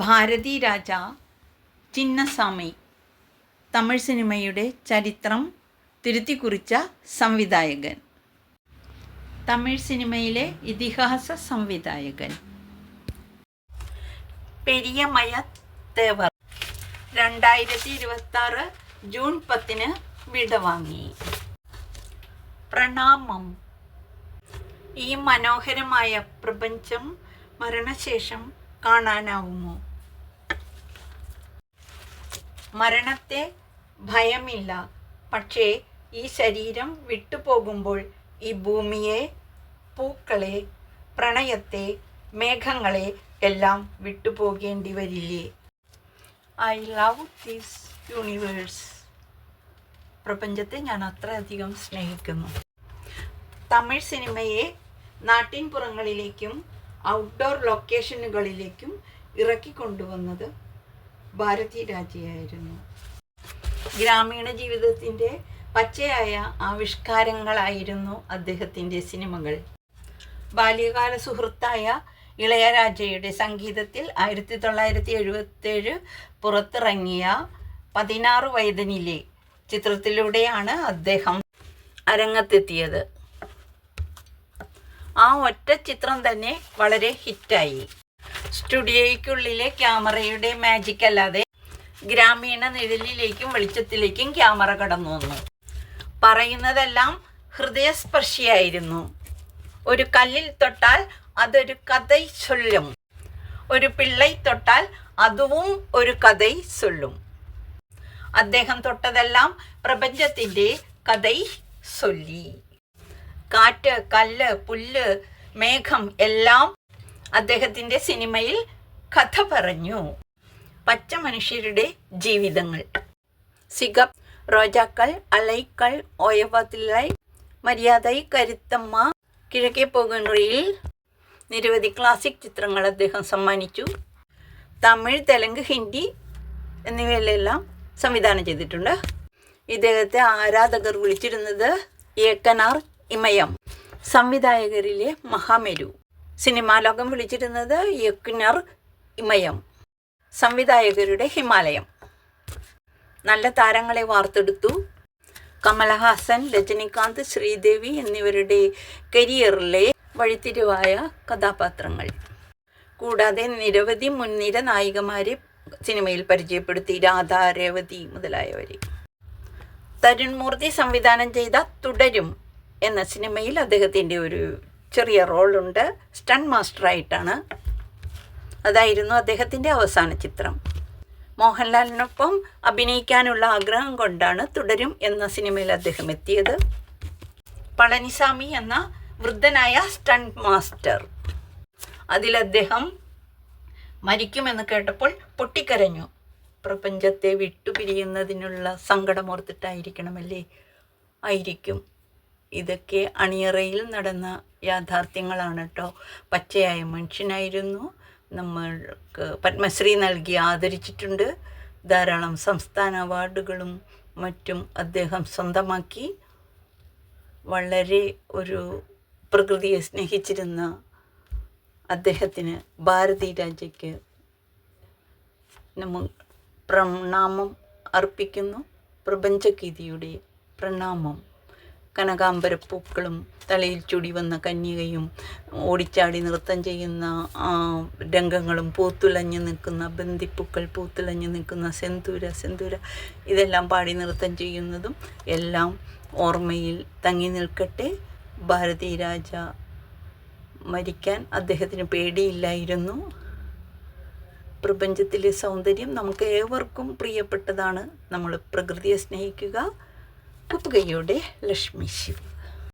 ഭാരതി രാജ ചിന്നസ്വാമി തമിഴ് സിനിമയുടെ ചരിത്രം തിരുത്തിക്കുറിച്ച സംവിധായകൻ. തമിഴ് സിനിമയിലെ ഇതിഹാസ സംവിധായകൻ. പെരിയമയ തേവർ 2026 ജൂൺ 10 വിടവാങ്ങി. പ്രണാമം. ഈ മനോഹരമായ പ്രപഞ്ചം മരണശേഷം കാണാനാവുമോ? മരണത്തെ ഭയമില്ല, പക്ഷേ ഈ ശരീരം വിട്ടുപോകുമ്പോൾ ഈ ഭൂമിയെ, പൂക്കളെ, പ്രണയത്തെ, മേഘങ്ങളെ എല്ലാം വിട്ടുപോകേണ്ടി വരില്ലേ? I love this universe. പ്രപഞ്ചത്തെ ഞാൻ അത്രയധികം സ്നേഹിക്കുന്നു. തമിഴ് സിനിമയെ നാട്ടിൻപുറങ്ങളിലേക്കും ഔട്ട്ഡോർ ലൊക്കേഷനുകളിലേക്കും ഇറക്കിക്കൊണ്ടുവന്നത് ഭാരതി രാജയായിരുന്നു. ഗ്രാമീണ ജീവിതത്തിൻ്റെ പച്ചയായ ആവിഷ്കാരങ്ങളായിരുന്നു അദ്ദേഹത്തിൻ്റെ സിനിമകൾ. ബാല്യകാല സുഹൃത്തായ ഇളയരാജയുടെ സംഗീതത്തിൽ 1977 പുറത്തിറങ്ങിയ 16 വയതിനിലെ ചിത്രത്തിലൂടെയാണ് അദ്ദേഹം അരങ്ങത്തെത്തിയത്. ആ ഒറ്റ ചിത്രം തന്നെ വളരെ ഹിറ്റായി. സ്റ്റുഡിയോയ്ക്കുള്ളിലെ ക്യാമറയുടെ മാജിക് അല്ലാതെ ഗ്രാമീണ നിഴലിലേക്കും വെളിച്ചത്തിലേക്കും ക്യാമറ കടന്നു വന്നു. പറയുന്നതെല്ലാം ഹൃദയസ്പർശിയായിരുന്നു. ഒരു കല്ലിൽ തൊട്ടാൽ അതൊരു കഥൈ ചൊല്ലും, ഒരു പിള്ളை തൊട്ടാൽ അതുവും ഒരു കഥൈ ചൊല്ലും. അദ്ദേഹം തൊട്ടതെല്ലാം പ്രപഞ്ചത്തിൻ്റെ കഥൈ ചൊല്ലി. കാറ്റ്, കല്ല്, പുല്ല്, മേഘം എല്ലാം അദ്ദേഹത്തിൻ്റെ സിനിമയിൽ കഥ പറഞ്ഞു. പച്ച മനുഷ്യരുടെ ജീവിതങ്ങൾ. സിഗപ്പ്, റോജാക്കൾ, അലൈക്കൾ, ഓയവാത്തിലായി, മര്യാദൈ, കരുത്തമ്മ, കിഴക്കേ പോകുന്നറിയിൽ നിരവധി ക്ലാസിക് ചിത്രങ്ങൾ അദ്ദേഹം സമ്മാനിച്ചു. തമിഴ്, തെലുങ്ക്, ഹിന്ദി എന്നിവയിലെല്ലാം സംവിധാനം ചെയ്തിട്ടുണ്ട്. ഇദ്ദേഹത്തെ ആരാധകർ വിളിച്ചിരുന്നത് ഏക്കനാർ ഇമയം, സംവിധായകരിലെ മഹാമേരു. സിനിമാ ലോകം വിളിച്ചിരുന്നത് യക്കുനർ ഇമയം, സംവിധായകരുടെ ഹിമാലയം. നല്ല താരങ്ങളെ വാർത്തെടുത്തു. കമലഹാസൻ, രജനികാന്ത്, ശ്രീദേവി എന്നിവരുടെ കരിയറിലെ വഴിത്തിരിവായ കഥാപാത്രങ്ങൾ. കൂടാതെ നിരവധി മുൻനിര നായികമാരെ സിനിമയിൽ പരിചയപ്പെടുത്തി. രാധ, രേവതി മുതലായവരെ. തരുൺ മൂർത്തി സംവിധാനം ചെയ്ത തുടരും എന്ന സിനിമയിൽ അദ്ദേഹത്തിൻ്റെ ഒരു ചെറിയ റോളുണ്ട്. സ്റ്റണ്ട് മാസ്റ്ററായിട്ടാണ്. അതായിരുന്നു അദ്ദേഹത്തിൻ്റെ അവസാന ചിത്രം. മോഹൻലാലിനൊപ്പം അഭിനയിക്കാനുള്ള ആഗ്രഹം കൊണ്ടാണ് തുടരും എന്ന സിനിമയിൽ അദ്ദേഹം എത്തിയത്. പളനിസ്വാമി എന്ന വൃദ്ധനായ സ്റ്റണ്ട് മാസ്റ്റർ. അതിലദ്ദേഹം മരിക്കുമെന്ന് കേട്ടപ്പോൾ പൊട്ടിക്കരഞ്ഞു. പ്രപഞ്ചത്തെ വിട്ടുപിരിയുന്നതിനുള്ള സങ്കടമോർത്തിട്ടായിരിക്കണമല്ലേ? ആയിരിക്കും. ഇതൊക്കെ അണിയറയിൽ നടന്ന യാഥാർത്ഥ്യങ്ങളാണ് കേട്ടോ. പച്ചയായ മനുഷ്യനായിരുന്നു. നമ്മൾക്ക് പത്മശ്രീ നൽകി ആദരിച്ചിട്ടുണ്ട്. ധാരാളം സംസ്ഥാന അവാർഡുകളും മറ്റും അദ്ദേഹം സ്വന്തമാക്കി. വളരെ ഒരു പ്രകൃതിയെ സ്നേഹിച്ചിരുന്ന അദ്ദേഹത്തിന്, ഭാരതി രാജയ്ക്ക് നമ്മൾ പ്രണാമം അർപ്പിക്കുന്നു. പ്രപഞ്ചഗീതിയുടെ പ്രണാമം. കനകാംബരപ്പൂക്കളും തലയിൽ ചൂടി വന്ന കന്യകയും ഓടിച്ചാടി നൃത്തം ചെയ്യുന്ന രംഗങ്ങളും, പൂത്തുലഞ്ഞു നിൽക്കുന്ന ബന്ദിപ്പൂക്കൾ, പൂത്തുലഞ്ഞു നിൽക്കുന്ന സെന്തൂര ഇതെല്ലാം പാടി നൃത്തം ചെയ്യുന്നതും എല്ലാം ഓർമ്മയിൽ തങ്ങി നിൽക്കട്ടെ. ഭാരതി രാജ മരിക്കാൻ അദ്ദേഹത്തിന് പേടിയില്ലായിരുന്നു. പ്രപഞ്ചത്തിലെ സൗന്ദര്യം നമുക്ക് ഏവർക്കും പ്രിയപ്പെട്ടതാണ്. നമ്മൾ പ്രകൃതിയെ സ്നേഹിക്കുക. കുപ്പുകയോടെ ലക്ഷ്മി ശിവ്.